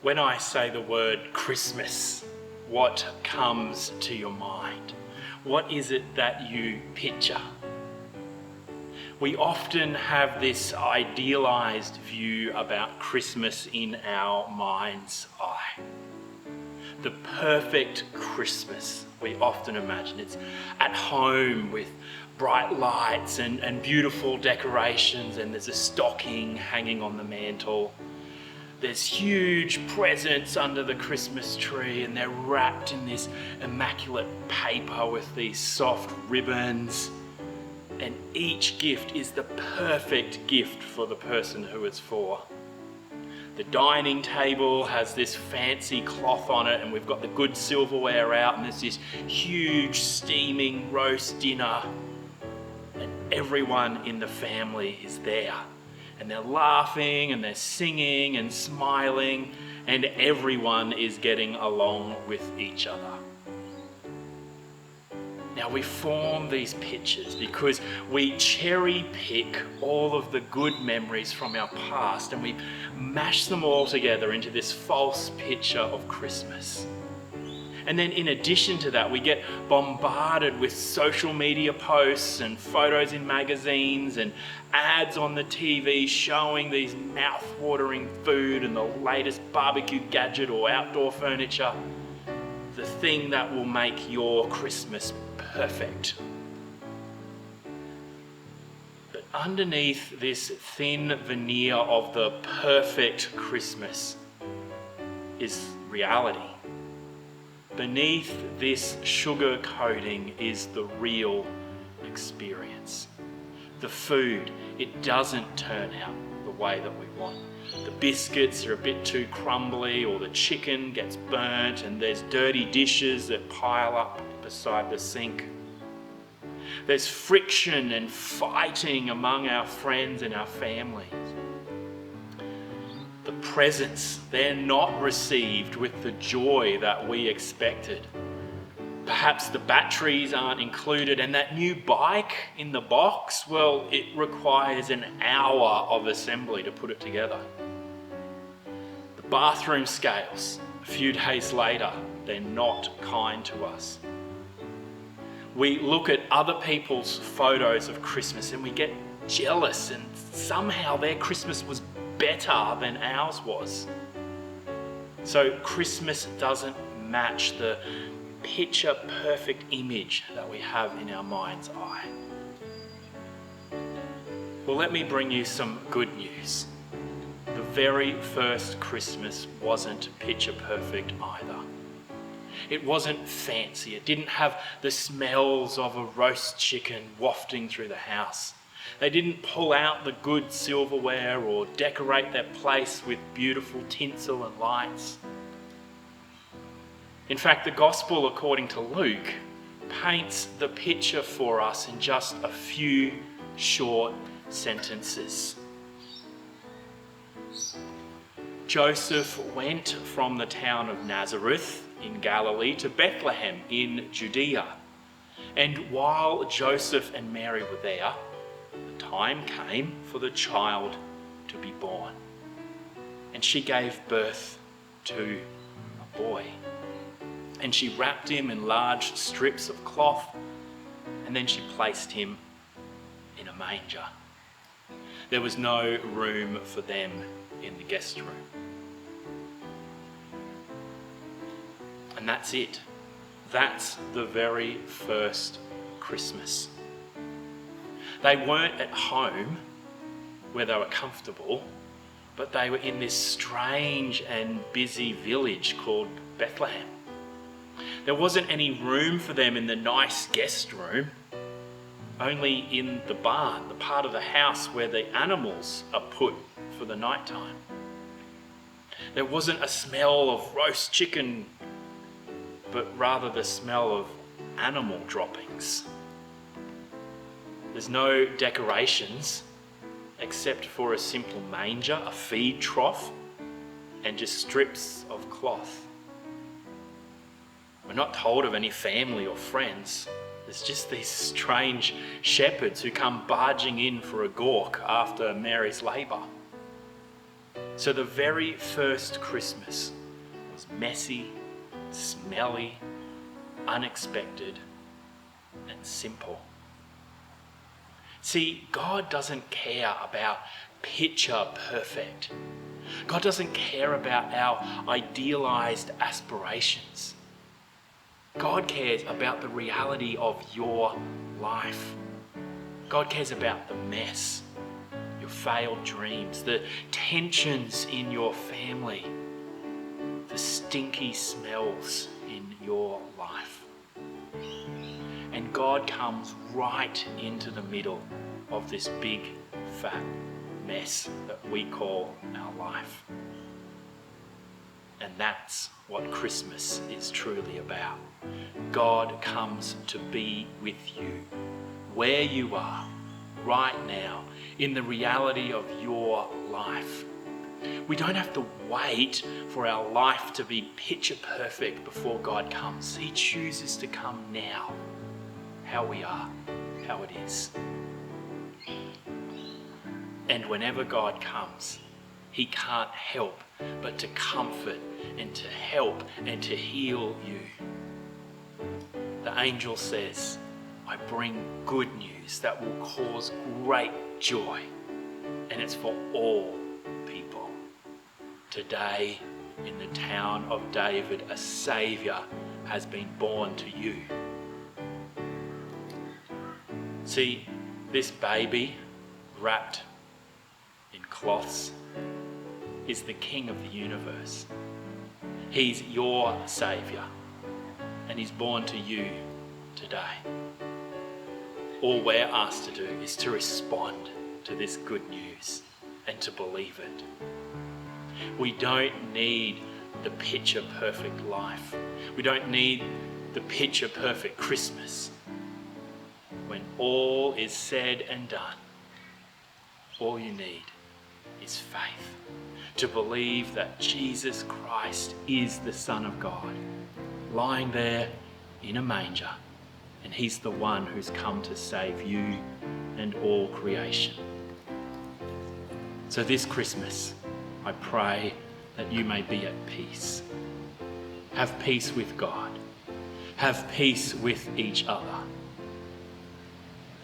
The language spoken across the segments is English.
When I say the word Christmas, what comes to your mind? What is it that you picture? We often have this idealized view about Christmas in our mind's eye. The perfect Christmas, we often imagine. It's at home with bright lights and beautiful decorations, and there's a stocking hanging on the mantle. There's huge presents under the Christmas tree, and they're wrapped in this immaculate paper with these soft ribbons. And each gift is the perfect gift for the person who it's for. The dining table has this fancy cloth on it, and we've got the good silverware out, and there's this huge steaming roast dinner. And everyone in the family is there. And they're laughing and they're singing and smiling, and everyone is getting along with each other. Now, we form these pictures because we cherry pick all of the good memories from our past and we mash them all together into this false picture of Christmas. And then in addition to that, we get bombarded with social media posts and photos in magazines and ads on the TV showing these mouth-watering food and the latest barbecue gadget or outdoor furniture. The thing that will make your Christmas perfect. But underneath this thin veneer of the perfect Christmas is reality. Beneath this sugar coating is the real experience. The food, it doesn't turn out the way that we want. The biscuits are a bit too crumbly, or the chicken gets burnt, and there's dirty dishes that pile up beside the sink. There's friction and fighting among our friends and our families. The presents, they're not received with the joy that we expected. Perhaps the batteries aren't included, and that new bike in the box, well, it requires an hour of assembly to put it together. The bathroom scales, a few days later, they're not kind to us. We look at other people's photos of Christmas and we get jealous, and somehow their Christmas was better than ours was. So Christmas doesn't match the picture perfect image that we have in our mind's eye. Well, let me bring you some good news. The very first Christmas wasn't picture perfect either. It wasn't fancy. It didn't have the smells of a roast chicken wafting through the house. They didn't pull out the good silverware or decorate their place with beautiful tinsel and lights. In fact, the Gospel according to Luke paints the picture for us in just a few short sentences. Joseph went from the town of Nazareth in Galilee to Bethlehem in Judea. And while Joseph and Mary were there, the time came for the child to be born. And she gave birth to a boy. And she wrapped him in large strips of cloth, and then she placed him in a manger. There was no room for them in the guest room. And that's it. That's the very first Christmas. They weren't at home where they were comfortable, but they were in this strange and busy village called Bethlehem. There wasn't any room for them in the nice guest room, only in the barn, the part of the house where the animals are put for the nighttime. There wasn't a smell of roast chicken, but rather the smell of animal droppings. There's no decorations except for a simple manger, a feed trough, and just strips of cloth. We're not told of any family or friends. There's just these strange shepherds who come barging in for a gawk after Mary's labour. So the very first Christmas was messy, smelly, unexpected, and simple. See, God doesn't care about picture perfect. God doesn't care about our idealized aspirations. God cares about the reality of your life. God cares about the mess, your failed dreams, the tensions in your family, the stinky smells in your life. And God comes right into the middle of this big, fat mess that we call our life. And that's what Christmas is truly about. God comes to be with you, where you are, right now, in the reality of your life. We don't have to wait for our life to be picture perfect before God comes. He chooses to come now, how we are, how it is. And whenever God comes, he can't help but to comfort and to help and to heal you. The angel says, I bring good news that will cause great joy, and it's for all people. Today, in the town of David, a Saviour has been born to you. See, this baby wrapped in cloths is the King of the universe. He's your Saviour, and he's born to you today. All we're asked to do is to respond to this good news and to believe it. We don't need the picture perfect life. We don't need the picture perfect Christmas. When all is said and done, all you need is faith to believe that Jesus Christ is the Son of God, lying there in a manger, and he's the one who's come to save you and all creation. So this Christmas, I pray that you may be at peace. Have peace with God. Have peace with each other.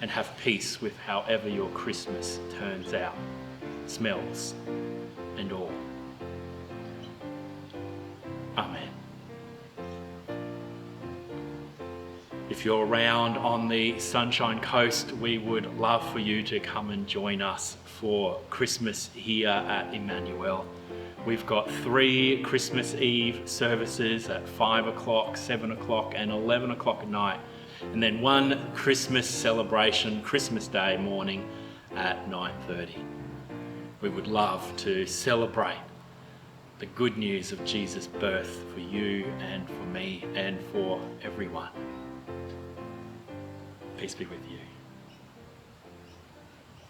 And have peace with however your Christmas turns out, smells, and all. Amen. If you're around on the Sunshine Coast, we would love for you to come and join us for Christmas here at Immanuel. We've got 3 Christmas Eve services at 5 o'clock, 7 o'clock and 11 o'clock at night. And then 1 Christmas celebration, Christmas Day morning at 9:30. We would love to celebrate the good news of Jesus' birth for you and for me and for everyone. Peace be with you.